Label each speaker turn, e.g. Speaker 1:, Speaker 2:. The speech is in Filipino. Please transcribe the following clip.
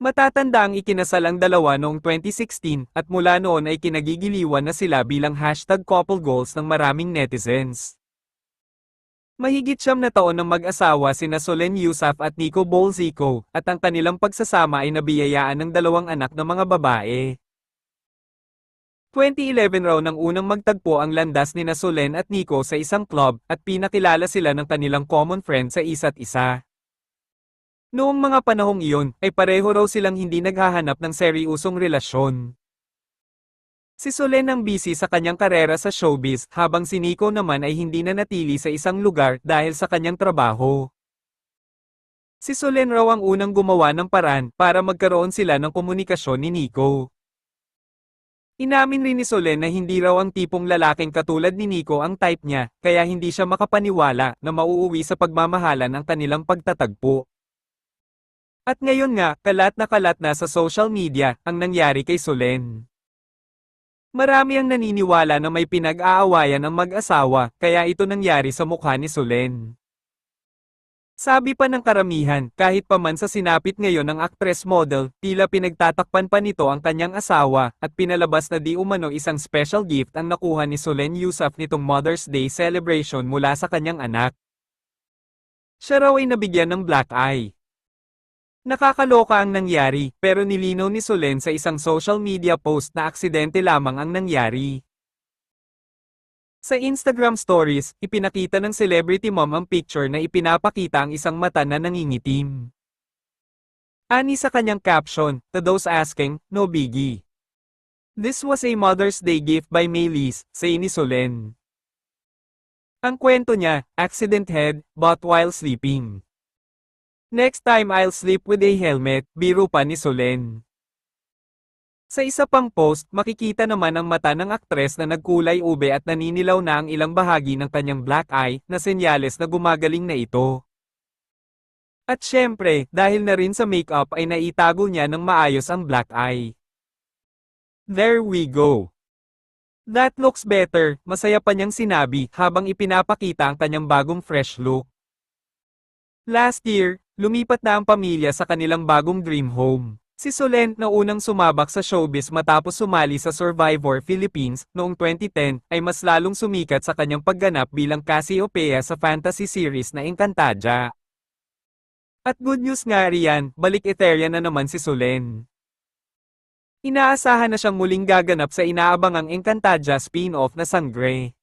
Speaker 1: Matatanda ang ikinasal ang dalawa noong 2016 at mula noon ay kinagigiliwan na sila bilang #couple goals ng maraming netizens. Mahigit 9 na taon ng mag-asawa sina Solen Yusuf at Nico Bolzico, at ang kanilang pagsasama ay nabiyayaan ng 2 anak na mga babae. 2011 raw nang unang magtagpo ang landas nina Solen at Nico sa isang club, at pinakilala sila ng kanilang common friend sa isa't isa. Noong mga panahong iyon, ay pareho raw silang hindi naghahanap ng seryosong relasyon. Si Solen ang busy sa kanyang karera sa showbiz, habang si Nico naman ay hindi nanatili sa isang lugar dahil sa kanyang trabaho. Si Solen raw ang unang gumawa ng paraan para magkaroon sila ng komunikasyon ni Nico. Inamin rin ni Solen na hindi raw ang tipong lalaking katulad ni Nico ang type niya, kaya hindi siya makapaniwala na mauuwi sa pagmamahalan ang kanilang pagtatagpo. At ngayon nga, kalat na sa social media ang nangyari kay Solen. Marami ang naniniwala na may pinag-aawayan ang mag-asawa, kaya ito nangyari sa mukha ni Solen. Sabi pa ng karamihan, kahit pa man sa sinapit ngayon ng actress model, tila pinagtatakpan pa nito ang kanyang asawa, at pinalabas na di umano isang special gift ang nakuha ni Solen Yusuf nitong Mother's Day celebration mula sa kanyang anak. Siya raw ay nabigyan ng black eye. Nakakaloka ang nangyari, pero nilinaw ni Solen sa isang social media post na aksidente lamang ang nangyari. Sa Instagram stories, ipinakita ng celebrity mom ang picture na ipinapakita ang isang mata na nangingitim. Ani sa kanyang caption, "To those asking, no biggie. This was a Mother's Day gift by Maylise," say ni Solen. Ang kwento niya, accident head, bought while sleeping. Next time I'll sleep with a helmet, biro pa ni Solen. Sa isa pang post, makikita naman ang mata ng aktres na nagkulay ube at naninilaw na ang ilang bahagi ng kanyang black eye, na senyales na gumagaling na ito. At syempre, dahil na rin sa makeup ay naitago niya ng maayos ang black eye. There we go. That looks better, masaya pa niyang sinabi habang ipinapakita ang kanyang bagong fresh look. Last year, lumipat na ang pamilya sa kanilang bagong dream home. Si Solen na unang sumabak sa showbiz matapos sumali sa Survivor Philippines noong 2010 ay mas lalong sumikat sa kanyang pagganap bilang Cassiopeia sa fantasy series na Encantadia. At good news nga riyan, balik Etheria na naman si Solen. Inaasahan na siyang muling gaganap sa inaabangang Encantadia spin-off na Sangre.